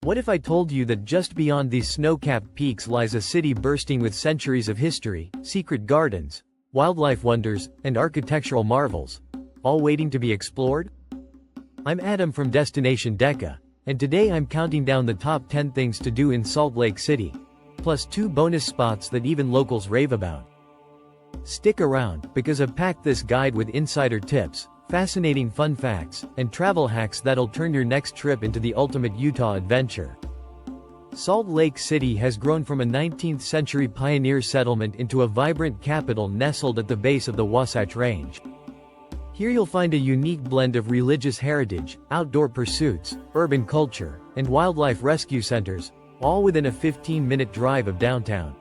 What if I told you that just beyond these snow-capped peaks lies a city bursting with centuries of history, secret gardens, wildlife wonders, and architectural marvels, all waiting to be explored? I'm Adam from Destination Decca, and today I'm counting down the top 10 things to do in Salt Lake City, plus 2 bonus spots that even locals rave about. Stick around, because I've packed this guide with insider tips, fascinating fun facts, and travel hacks that'll turn your next trip into the ultimate Utah adventure. Salt Lake City has grown from a 19th-century pioneer settlement into a vibrant capital nestled at the base of the Wasatch Range. Here you'll find a unique blend of religious heritage, outdoor pursuits, urban culture, and wildlife rescue centers, all within a 15-minute drive of downtown.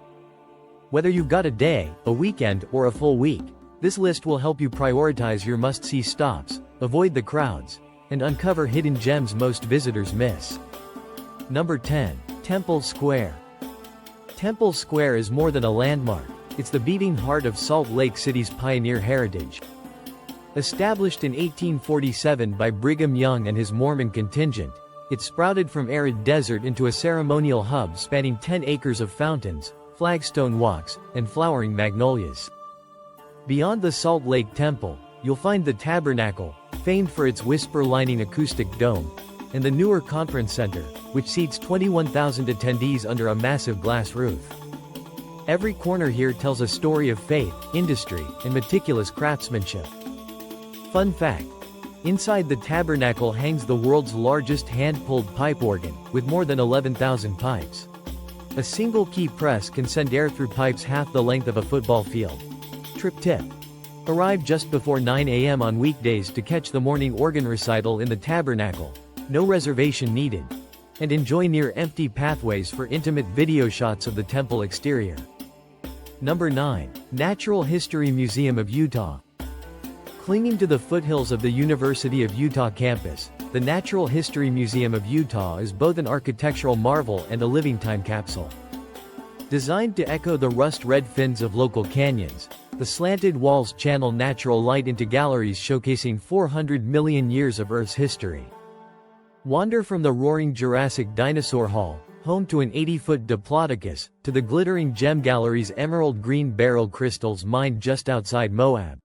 Whether you've got a day, a weekend, or a full week, this list will help you prioritize your must-see stops, avoid the crowds, and uncover hidden gems most visitors miss. Number 10. Temple Square. Temple Square is more than a landmark, it's the beating heart of Salt Lake City's pioneer heritage. Established in 1847 by Brigham Young and his Mormon contingent, it sprouted from arid desert into a ceremonial hub spanning 10 acres of fountains, flagstone walks, and flowering magnolias. Beyond the Salt Lake Temple, you'll find the Tabernacle, famed for its whisper-lining acoustic dome, and the newer Conference Center, which seats 21,000 attendees under a massive glass roof. Every corner here tells a story of faith, industry, and meticulous craftsmanship. Fun fact: inside the Tabernacle hangs the world's largest hand-pulled pipe organ, with more than 11,000 pipes. A single key press can send air through pipes half the length of a football field. Trip tip: arrive just before 9 a.m. on weekdays to catch the morning organ recital in the Tabernacle, no reservation needed, and enjoy near-empty pathways for intimate video shots of the temple exterior. Number 9. Natural History Museum of Utah. Clinging to the foothills of the University of Utah campus, the Natural History Museum of Utah is both an architectural marvel and a living time capsule. Designed to echo the rust-red fins of local canyons, the slanted walls channel natural light into galleries showcasing 400 million years of Earth's history. Wander from the roaring Jurassic dinosaur hall, home to an 80-foot Diplodocus, to the glittering gem gallery's emerald green beryl crystals mined just outside Moab.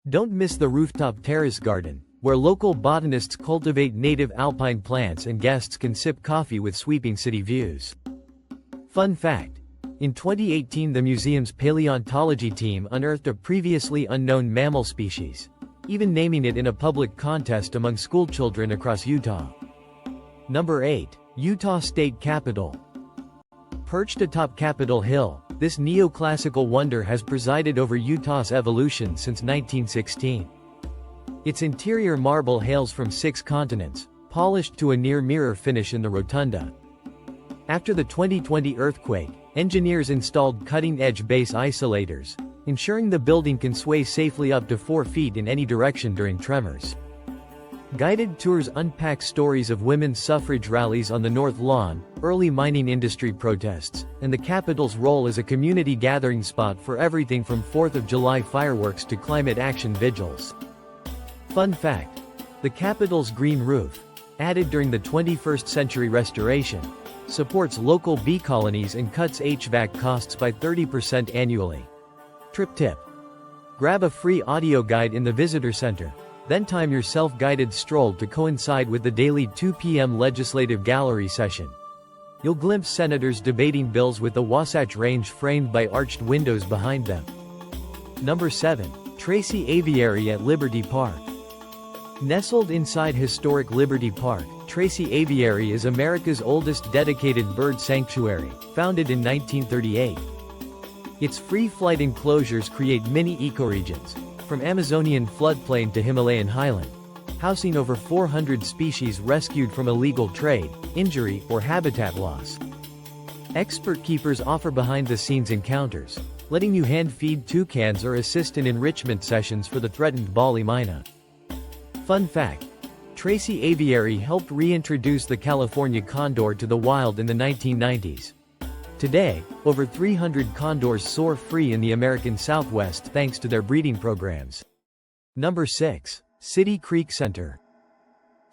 Don't miss the rooftop terrace garden, where local botanists cultivate native alpine plants and guests can sip coffee with sweeping city views. Fun fact: in 2018 the museum's paleontology team unearthed a previously unknown mammal species, even naming it in a public contest among schoolchildren across Utah. Number 8. Utah State Capitol. Perched atop Capitol Hill, this neoclassical wonder has presided over Utah's evolution since 1916. Its interior marble hails from 6 continents, polished to a near-mirror finish in the rotunda. After the 2020 earthquake, engineers installed cutting-edge base isolators, ensuring the building can sway safely up to 4 feet in any direction during tremors. Guided tours unpack stories of women's suffrage rallies on the North Lawn, early mining industry protests, and the Capitol's role as a community gathering spot for everything from 4th of July fireworks to climate action vigils. Fun fact: the Capitol's green roof, added during the 21st century restoration, supports local bee colonies and cuts HVAC costs by 30% annually. Trip tip: grab a free audio guide in the visitor center, then time your self-guided stroll to coincide with the daily 2 p.m. legislative gallery session. You'll glimpse senators debating bills with the Wasatch Range framed by arched windows behind them. Number 7. Tracy Aviary at Liberty Park. Nestled inside historic Liberty Park, Tracy Aviary is America's oldest dedicated bird sanctuary, founded in 1938. Its free-flight enclosures create mini ecoregions, from Amazonian floodplain to Himalayan highland, housing over 400 species rescued from illegal trade, injury, or habitat loss. Expert keepers offer behind-the-scenes encounters, letting you hand-feed toucans or assist in enrichment sessions for the threatened Bali myna. Fun fact: Tracy Aviary helped reintroduce the California condor to the wild in the 1990s. Today, over 300 condors soar free in the American Southwest thanks to their breeding programs. Number 6. City Creek Center.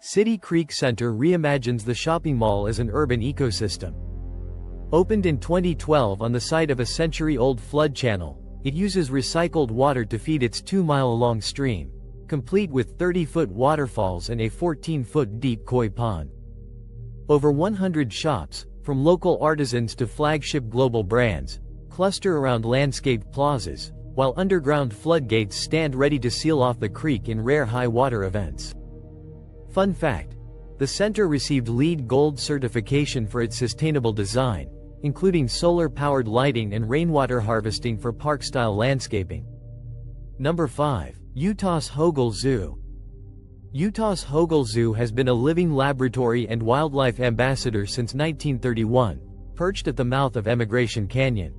City Creek Center reimagines the shopping mall as an urban ecosystem. Opened in 2012 on the site of a century-old flood channel, it uses recycled water to feed its 2-mile-long stream, complete with 30-foot waterfalls and a 14-foot deep koi pond. Over 100 shops, from local artisans to flagship global brands, cluster around landscaped plazas, while underground floodgates stand ready to seal off the creek in rare high-water events. Fun fact: the center received LEED Gold certification for its sustainable design, including solar-powered lighting and rainwater harvesting for park-style landscaping. Number 5. Utah's Hogle Zoo. Utah's Hogle Zoo has been a living laboratory and wildlife ambassador since 1931, perched at the mouth of Emigration Canyon.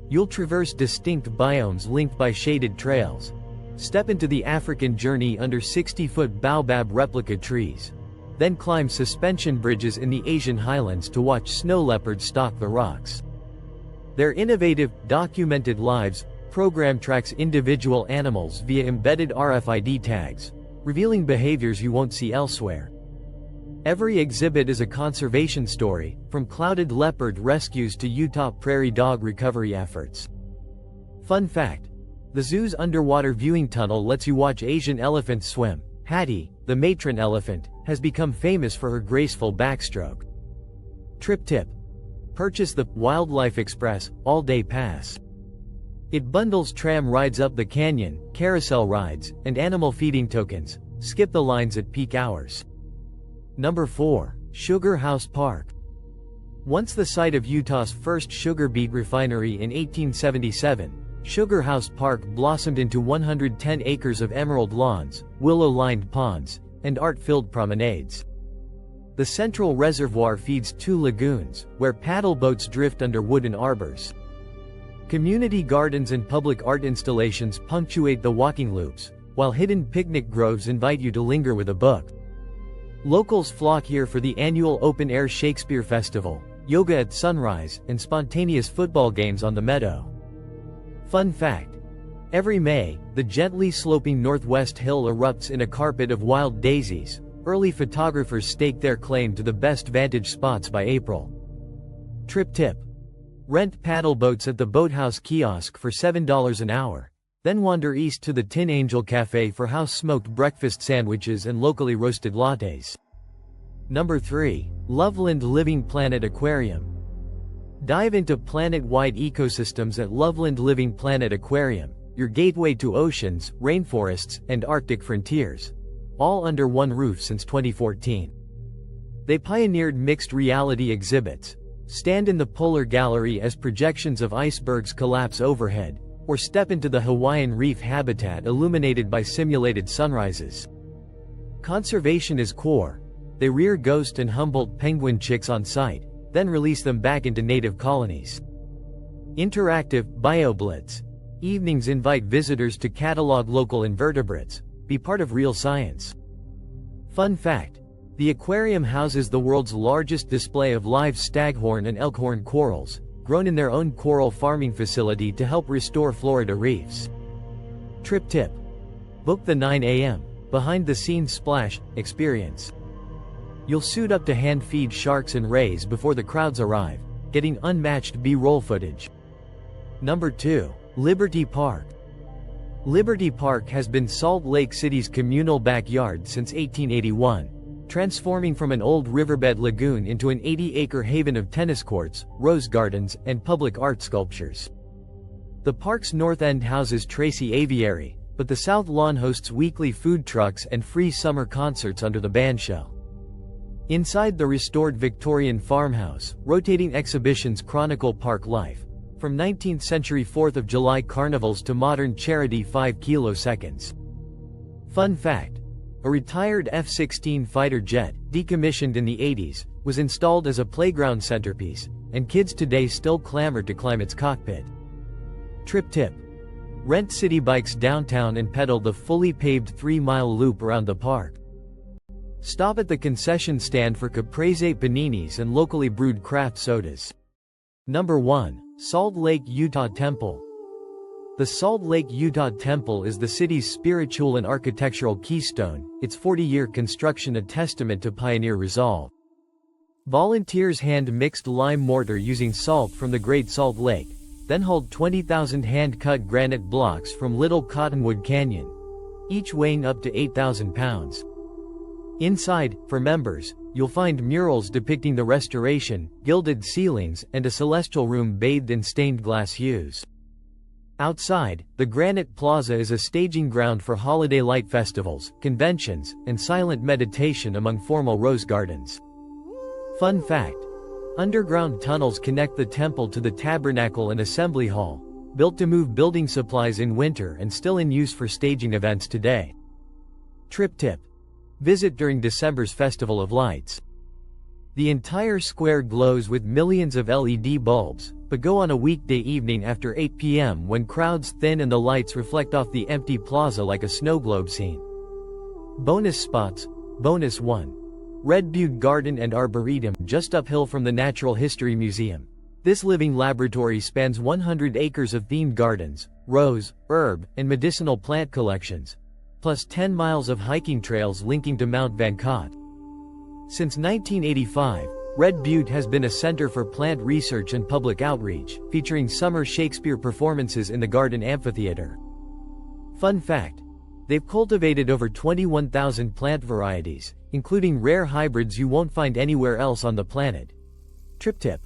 You'll traverse distinct biomes linked by shaded trails, step into the African journey under 60-foot baobab replica trees, then climb suspension bridges in the Asian highlands to watch snow leopards stalk the rocks. Their innovative, documented lives program tracks individual animals via embedded RFID tags, revealing behaviors you won't see elsewhere. Every exhibit is a conservation story, from clouded leopard rescues to Utah prairie dog recovery efforts. Fun fact: the zoo's underwater viewing tunnel lets you watch Asian elephants swim. Hattie, the matron elephant, has become famous for her graceful backstroke. Trip tip: purchase the Wildlife Express all-day pass. It bundles tram rides up the canyon, carousel rides, and animal feeding tokens. Skip the lines at peak hours. Number 4. Sugar House Park. Once the site of Utah's first sugar beet refinery in 1877, Sugar House Park blossomed into 110 acres of emerald lawns, willow-lined ponds, and art-filled promenades. The central reservoir feeds 2 lagoons, where paddle boats drift under wooden arbors. Community gardens and public art installations punctuate the walking loops, while hidden picnic groves invite you to linger with a book. Locals flock here for the annual open-air Shakespeare Festival, yoga at sunrise, and spontaneous football games on the meadow. Fun fact: every May, the gently sloping northwest hill erupts in a carpet of wild daisies. Early photographers stake their claim to the best vantage spots by April. Trip tip: rent paddle boats at the Boathouse kiosk for $7 an hour, then wander east to the Tin Angel Cafe for house-smoked breakfast sandwiches and locally roasted lattes. Number 3. Loveland Living Planet Aquarium. Dive into planet-wide ecosystems at Loveland Living Planet Aquarium, your gateway to oceans, rainforests, and Arctic frontiers. All under one roof since 2014. They pioneered mixed reality exhibits. Stand in the Polar Gallery as projections of icebergs collapse overhead, or step into the Hawaiian reef habitat illuminated by simulated sunrises. Conservation is core. They rear ghost and Humboldt penguin chicks on site, then release them back into native colonies. Interactive BioBlitz. Evenings invite visitors to catalog local invertebrates, be part of real science. Fun fact: the aquarium houses the world's largest display of live staghorn and elkhorn corals, grown in their own coral farming facility to help restore Florida reefs. Trip tip: book the 9 a.m. behind-the-scenes splash experience. You'll suit up to hand-feed sharks and rays before the crowds arrive, getting unmatched B-roll footage. Number 2. Liberty Park. Liberty Park has been Salt Lake City's communal backyard since 1881, transforming from an old riverbed lagoon into an 80-acre haven of tennis courts, rose gardens, and public art sculptures. The park's north end houses Tracy Aviary, but the south lawn hosts weekly food trucks and free summer concerts under the bandshell. Inside the restored Victorian farmhouse, rotating exhibitions chronicle park life, from 19th-century 4th of July carnivals to modern charity 5 kiloseconds. Fun fact: a retired F-16 fighter jet, decommissioned in the 80s, was installed as a playground centerpiece, and kids today still clamor to climb its cockpit. Trip tip: rent city bikes downtown and pedal the fully paved 3-mile loop around the park. Stop at the concession stand for caprese paninis and locally brewed craft sodas. Number 1. Salt Lake, Utah Temple. The Salt Lake, Utah Temple is the city's spiritual and architectural keystone, its 40-year construction a testament to pioneer resolve. Volunteers hand-mixed lime mortar using salt from the Great Salt Lake, then hauled 20,000 hand-cut granite blocks from Little Cottonwood Canyon, each weighing up to 8,000 pounds. Inside, for members, you'll find murals depicting the restoration, gilded ceilings, and a celestial room bathed in stained glass hues. Outside, the Granite Plaza is a staging ground for holiday light festivals, conventions, and silent meditation among formal rose gardens. Fun fact: underground tunnels connect the temple to the Tabernacle and Assembly Hall, built to move building supplies in winter and still in use for staging events today. Trip tip: visit during December's Festival of Lights. The entire square glows with millions of LED bulbs, but go on a weekday evening after 8 p.m. when crowds thin and the lights reflect off the empty plaza like a snow globe scene. Bonus spots: Bonus 1. Red Butte Garden and Arboretum just uphill from the Natural History Museum. This living laboratory spans 100 acres of themed gardens, rose, herb, and medicinal plant collections, plus 10 miles of hiking trails linking to Mount Van Cott. Since 1985, Red Butte has been a center for plant research and public outreach, featuring summer Shakespeare performances in the Garden Amphitheater. Fun fact: they've cultivated over 21,000 plant varieties, including rare hybrids you won't find anywhere else on the planet. Trip tip: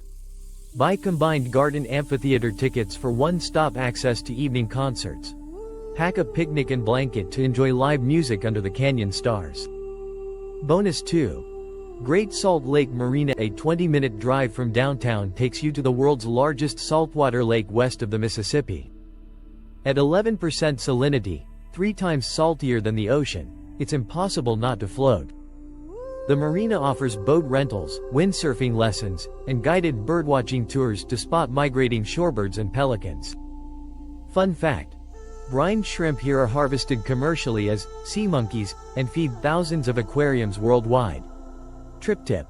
buy combined Garden Amphitheater tickets for one-stop access to evening concerts. Pack a picnic and blanket to enjoy live music under the canyon stars. Bonus 2. Great Salt Lake Marina. A 20-minute drive from downtown takes you to the world's largest saltwater lake west of the Mississippi. At 11% salinity, 3 times saltier than the ocean, it's impossible not to float. The marina offers boat rentals, windsurfing lessons, and guided birdwatching tours to spot migrating shorebirds and pelicans. Fun fact: brine shrimp here are harvested commercially as sea monkeys and feed thousands of aquariums worldwide. Trip tip: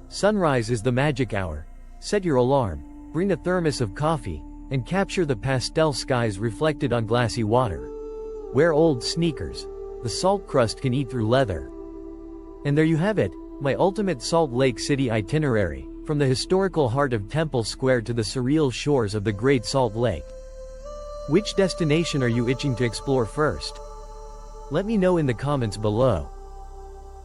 sunrise is the magic hour. Set your alarm, bring a thermos of coffee, and capture the pastel skies reflected on glassy water. Wear old sneakers. The salt crust can eat through leather. And there you have it, my ultimate Salt Lake City itinerary, from the historical heart of Temple Square to the surreal shores of the Great Salt Lake. Which destination are you itching to explore first? Let me know in the comments below.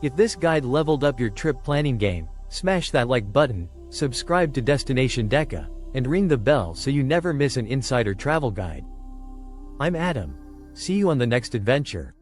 If this guide leveled up your trip planning game, smash that like button, subscribe to Destination Deca, and ring the bell so you never miss an insider travel guide. I'm Adam. See you on the next adventure.